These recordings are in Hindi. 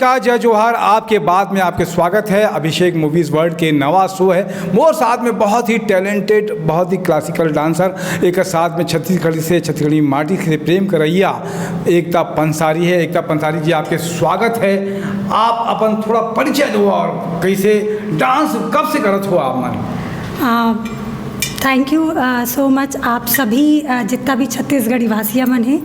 नमस्कार, जय जोहार। आपके बाद में आपके स्वागत है अभिषेक मूवीज़ वर्ल्ड के नवा शो है। मोर साथ में बहुत ही टैलेंटेड, बहुत ही क्लासिकल डांसर, एक साथ में छत्तीसगढ़ से, छत्तीसगढ़ी माटी से प्रेम करैया एकता पंसारी है। एकता पंसारी जी, आपके स्वागत है। आप अपन थोड़ा परिचय दो और कैसे डांस कब से करत हो आप मन? Thank you so much. आप सभी जितना भी छत्तीसगढ़ी भाषिया मन है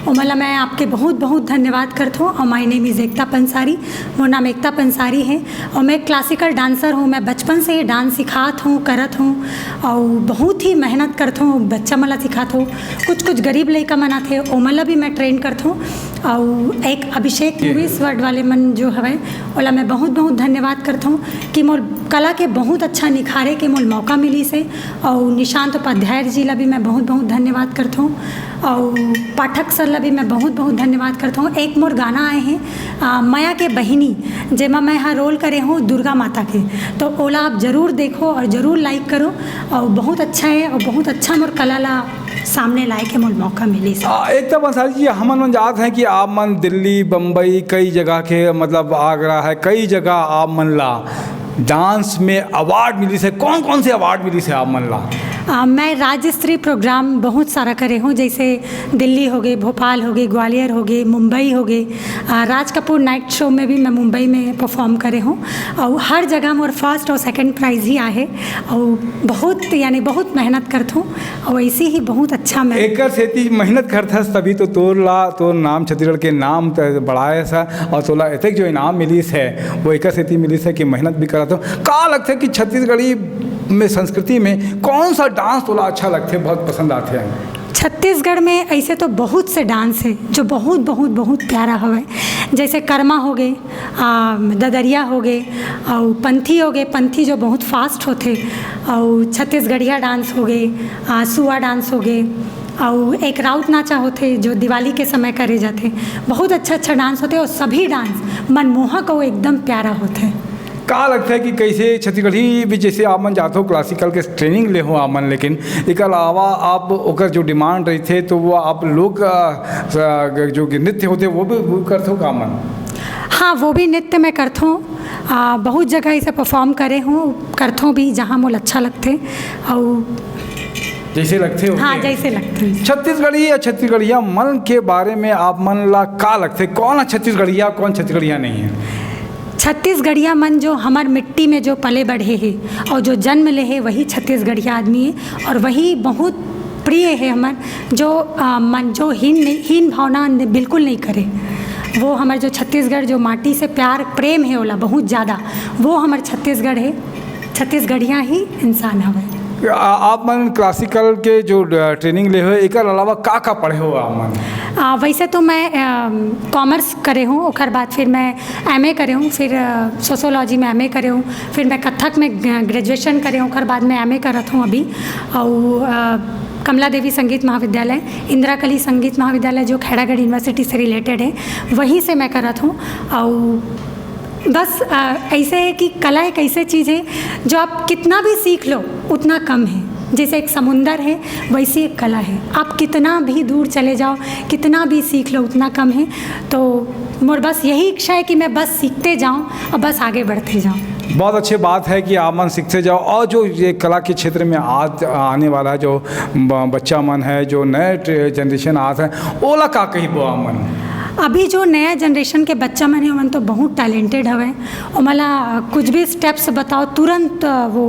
ओमला मैं आपके बहुत बहुत धन्यवाद करता हूँ। और माय नेम इज़ एकता पंसारी, मोर नाम एकता पंसारी है और मैं क्लासिकल डांसर हूँ। मैं बचपन से ही डांस सिखात हूँ, करत हूँ और बहुत ही मेहनत करता हूँ। बच्चा मला सिखात हूँ, कुछ गरीब लड़का मना थे ओमला भी मैं ट्रेन करता हूँ। और एक अभिषेक मूवीज़ वर्ल्ड वाले मन जो हवे ओला मैं बहुत बहुत धन्यवाद करता हूँ कि मोर कला के बहुत अच्छा निखारे के मोल मौका मिली से। और निशांत उपाध्याय जी ला भी मैं बहुत बहुत धन्यवाद करता हूँ और पाठक सर ला भी मैं बहुत बहुत धन्यवाद करता हूँ। एक मोर गाना आए हैं माया के बहिनी, जेमा मैं यहाँ रोल करे हूँ दुर्गा माता के, तो ओला आप ज़रूर देखो और ज़रूर लाइक करो। और बहुत अच्छा है और बहुत अच्छा मोर कला ला सामने लाए के मोल मौका मिली। एकता पंसारी जी, हमन मन जात हैं कि आप मन दिल्ली, बम्बई, कई जगह के, मतलब आगरा है, कई जगह आप मन ला डांस में अवार्ड मिली से। कौन कौन से अवार्ड मिली से आप मन ला? मैं राज्य स्तरीय प्रोग्राम बहुत सारा करे हूँ, जैसे दिल्ली हो गए, भोपाल हो गए, ग्वालियर हो गए, मुंबई हो गए। राज कपूर नाइट शो में भी मैं मुंबई में परफॉर्म करे हूँ और हर जगह मोर फर्स्ट और सेकंड प्राइज़ ही आए और बहुत मेहनत करता हूँ और ऐसे ही बहुत अच्छा मैं एक सेती मेहनत करता तभी तो तोर नाम छत्तीसगढ़ के नाम बढ़ाए सा और तोला एतक जो इनाम मिलीस है वो एक सेती मिलीस है कि मेहनत भी करता हूँ। का लगता है कि छत्तीसगढ़ी में संस्कृति में कौन सा डांस तोला अच्छा लगते हैं, बहुत पसंद आते हैं? छत्तीसगढ़ में ऐसे तो बहुत से डांस है जो बहुत बहुत बहुत प्यारा हवे, जैसे कर्मा हो गए, ददरिया हो गए और पंथी हो गए। पंथी जो बहुत फास्ट होते और छत्तीसगढ़िया डांस हो गए, सुआ डांस हो गए और एक राउत नाचा होते जो दिवाली के समय करे जाते। बहुत अच्छा डांस होते और सभी डांस मनमोहक और एकदम प्यारा होते। का लगता है कि कैसे छत्तीसगढ़ी भी, जैसे आप मन जाते हो क्लासिकल के ट्रेनिंग ले हो आप मन, लेकिन एक अलावा आप ओकर जो डिमांड रही थे तो वो आप लोग जो नृत्य होते वो भी करते हो का मन? हाँ, वो भी नृत्य मैं करता हूँ। बहुत जगह इसे परफॉर्म करे हूँ, करता हूँ भी जहाँ मोल अच्छा लगते और जैसे लगते हो। हाँ, जैसे लगते हैं। छत्तीसगढ़ी या छत्तीसगढ़िया मन के बारे में आप मन ला का लगते, कौन छत्तीसगढ़िया कौन छत्तीसगढ़िया नहीं है? छत्तीसगढ़िया मन जो हमार मिट्टी में जो पले बढ़े हैं और जो जन्म ले है वही छत्तीसगढ़िया आदमी है और वही बहुत प्रिय है हमार। जो मन जो हीन भावना बिल्कुल नहीं करे, वो हमार जो छत्तीसगढ़ जो माटी से प्यार प्रेम है ओला बहुत ज़्यादा, वो हमार छत्तीसगढ़ है। छत्तीसगढ़िया ही इंसान हवे। आप मन क्लासिकल के जो ट्रेनिंग ले हो, एक अलावा का पढ़े हो आप मन? वैसे तो मैं कॉमर्स करे हूँ, और बाद फिर मैं एमए करे हूँ, फिर सोशोलॉजी में एमए करे हूँ, फिर मैं कथक में ग्रेजुएशन करे हूँ, और बाद में एमए करत हूँ अभी। और कमला देवी संगीत महाविद्यालय, इंदिरा कली संगीत महाविद्यालय जो खैरागढ़ यूनिवर्सिटी से रिलेटेड है, वहीं से मैं करत हूँ। और बस ऐसे है कि कला एक ऐसी चीज़ है जो आप कितना भी सीख लो उतना कम है। जैसे एक समुंदर है वैसी एक कला है, आप कितना भी दूर चले जाओ, कितना भी सीख लो उतना कम है। तो मोर बस यही इच्छा है कि मैं बस सीखते जाऊं और बस आगे बढ़ते जाऊं। बहुत अच्छी बात है कि आप मन सीखते जाओ। और जो ये कला के क्षेत्र में आज आने वाला जो बच्चा मन है, जो नए जनरेशन आता है, ओला का कही बो आप मन? अभी जो नया जनरेशन के बच्चा मन है मन तो बहुत टैलेंटेड हवे और मला कुछ भी स्टेप्स बताओ तुरंत वो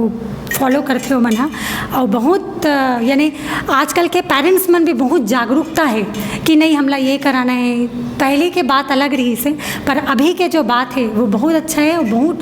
फॉलो करते हो मना। और बहुत यानी आजकल के पेरेंट्स मन भी बहुत जागरूकता है कि नहीं हमला ये कराना है। पहले के बात अलग रही से, पर अभी के जो बात है वो बहुत अच्छा है और बहुत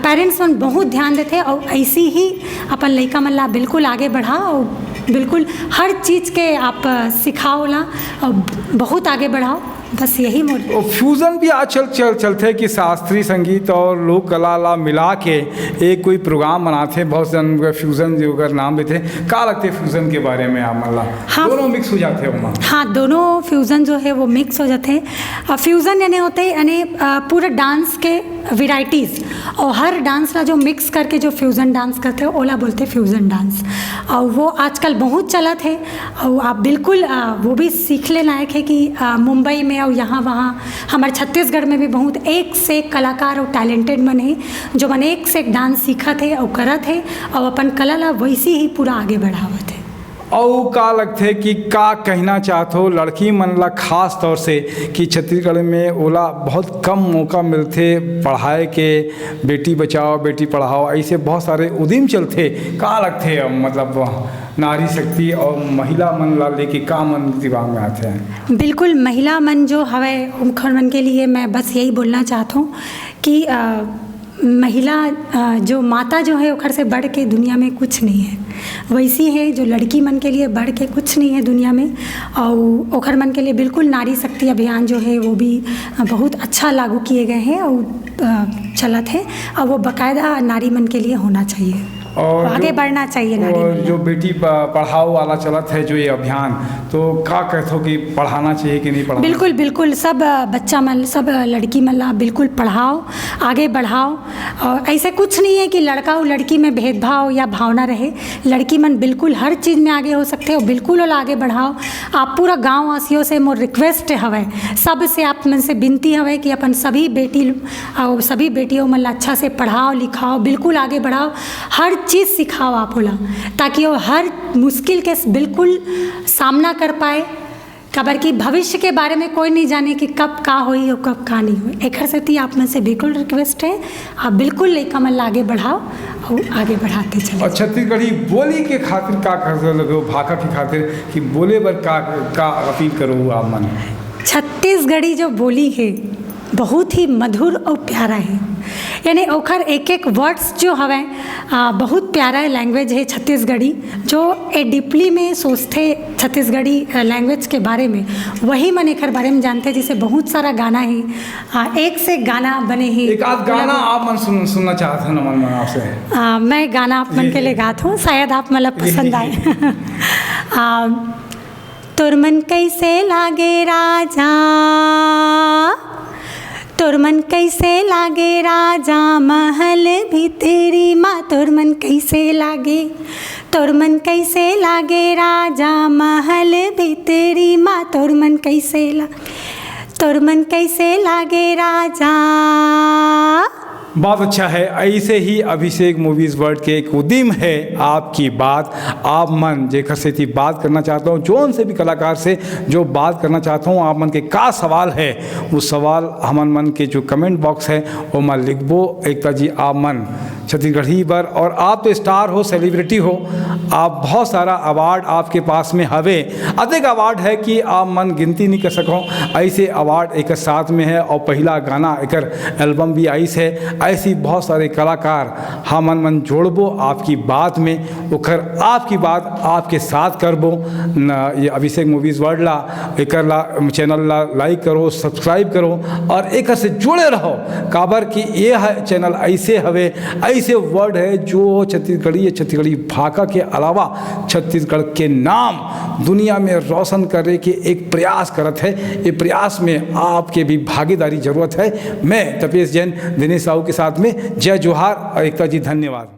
पेरेंट्स मन बहुत ध्यान देते हैं। और ऐसी ही अपन लड़का मन ला बिल्कुल आगे बढ़ाओ और बिल्कुल हर चीज़ के आप सिखाओ ला और बहुत आगे बढ़ाओ, बस यही मोड। फ्यूज़न भी आज चलते हैं कि शास्त्रीय संगीत और लोक कला ला मिला के एक कोई प्रोग्राम बनाते हैं, बहुत जन फ्यूज़न जो अगर नाम लेते हैं। क्या लगते हैं फ्यूज़न के बारे में आप मतलब? हाँ, दोनों मिक्स हो जाते हैं वहाँ? हाँ, दोनों फ्यूज़न जो है वो मिक्स हो जाते हैं। फ्यूज़न यानी होते हैं यानी पूरे डांस के वैरायटीज़ और हर डांस का जो मिक्स करके जो फ्यूज़न डांस करते हैं ओला बोलते हैं फ्यूज़न डांस। और वो आजकल बहुत चलत है। और आप बिल्कुल वो भी सीखने लायक है कि मुंबई में और यहाँ वहाँ हमारे छत्तीसगढ़ में भी बहुत एक से एक कलाकार और टैलेंटेड मन है जो मन एक से एक डांस सीखत है और करत है और अपन कला ला वैसे ही पूरा आगे बढ़ावत है। और का लगते कि का कहना चाहते हो लड़की मन ला खास तौर से कि छत्तीसगढ़ में ओला बहुत कम मौका मिलते पढ़ाए के, बेटी बचाओ बेटी पढ़ाओ ऐसे बहुत सारे उद्यम चलते, का लगते मतलब नारी शक्ति और महिला मन ला लेके का मन दिमाग में आते हैं? बिल्कुल, महिला मन जो हवे उनखर मन के लिए मैं बस यही बोलना चाहता हूँ कि महिला जो माता जो है ओखर से बढ़ के दुनिया में कुछ नहीं है। वैसी है जो लड़की मन के लिए बढ़ के कुछ नहीं है दुनिया में। और ओखर मन के लिए बिल्कुल नारी शक्ति अभियान जो है वो भी बहुत अच्छा लागू किए गए हैं और चलत है और वो बाकायदा नारी मन के लिए होना चाहिए और आगे बढ़ना चाहिए नारी और मन। जो बेटी पढ़ाओ वाला चलत है जो ये अभियान, तो का कहते हो कि पढ़ाना चाहिए कि नहीं पढ़ाना? बिल्कुल बिल्कुल, सब बच्चा मन सब लड़की मन ला बिल्कुल पढ़ाओ, आगे बढ़ाओ। और ऐसे कुछ नहीं है कि लड़का और लड़की में भेदभाव या भावना रहे। लड़की मन बिल्कुल हर चीज़ में आगे हो सकते हो, बिल्कुल और आगे बढ़ाओ। आप पूरा गाँव वासियों से मोर रिक्वेस्ट हवे, सब से आप मन से विनती हवे कि अपन सभी बेटी और सभी बेटियों मन ला अच्छा से पढ़ाओ लिखाओ, बिल्कुल आगे बढ़ाओ, हर चीज़ सिखाओ आप होला, ताकि वो हर मुश्किल के बिल्कुल सामना कर पाए। खबर कि भविष्य के बारे में कोई नहीं जाने कि कब का होई और कब का नहीं होई। एक से आप मन से बिल्कुल रिक्वेस्ट है, आप बिल्कुल लड़का मन आगे बढ़ाओ और आगे बढ़ाते चलो। और छत्तीसगढ़ी बोली के खातिर का कर लगो, भाषा के खातिर कि बोले बर का अपील करो आप मन? छत्तीसगढ़ी जो बोली है बहुत ही मधुर और प्यारा है, यानी ओखर एक एक वर्ड्स जो हवे बहुत प्यारा लैंग्वेज है छत्तीसगढ़ी। जो ए डीपली में सोचते छत्तीसगढ़ी लैंग्वेज के बारे में वही मन एक बारे में जानते हैं। जैसे बहुत सारा गाना है, एक से गाना बने हैं। एक आध गाना आप मन सुनना चाहते हैं ना मन आपसे? मैं गाना आप मन के लिए गाता हूँ, शायद आप मतलब पसंद आए। तोर मन कैसे लागे राजा, तोर मन कैसे लागे राजा महल भी तेरी माँ, तोर मन कैसे लागे, तोर मन कैसे लागे राजा महल भी तेरी माँ, तोर मन कैसे तोर मन कैसे लागे राजा। बहुत अच्छा है। ऐसे ही अभिषेक मूवीज़ वर्ल्ड के एक उद्यम है आपकी बात आप मन, जेकर से थी बात करना चाहता हूँ, जोन से भी कलाकार से जो बात करना चाहता हूँ, आप मन के का सवाल है वो सवाल हमन मन के जो कमेंट बॉक्स है वो मैं लिखबो। एकता जी आप मन छत्तीसगढ़ी बर, और आप तो स्टार हो, सेलिब्रिटी हो, आप बहुत सारा अवार्ड आपके पास में हवे, अधिक अवार्ड है कि आप मन गिनती नहीं कर सको। ऐसे अवार्ड एक साथ में है और पहला गाना एक एल्बम भी आई है। ऐसी बहुत सारे कलाकार हमन मन जोड़बो आपकी बात में, उखर आपकी बात आपके साथ करबो। ये अभिषेक मूवीज़ वर्ल्ड ला एक चैनल ला लाइक करो, सब्सक्राइब करो और एक से जुड़े रहो। काबर कि ये है चैनल ऐसे हवे, ऐसे वर्ड है जो छत्तीसगढ़ी भाषा के अलावा छत्तीसगढ़ के नाम दुनिया में रोशन करने के एक प्रयास करत है। ये प्रयास में आपके भी भागीदारी जरूरत है। मैं तपेश जैन दिनेश साहू के साथ में जय जोहार और एकता जी धन्यवाद।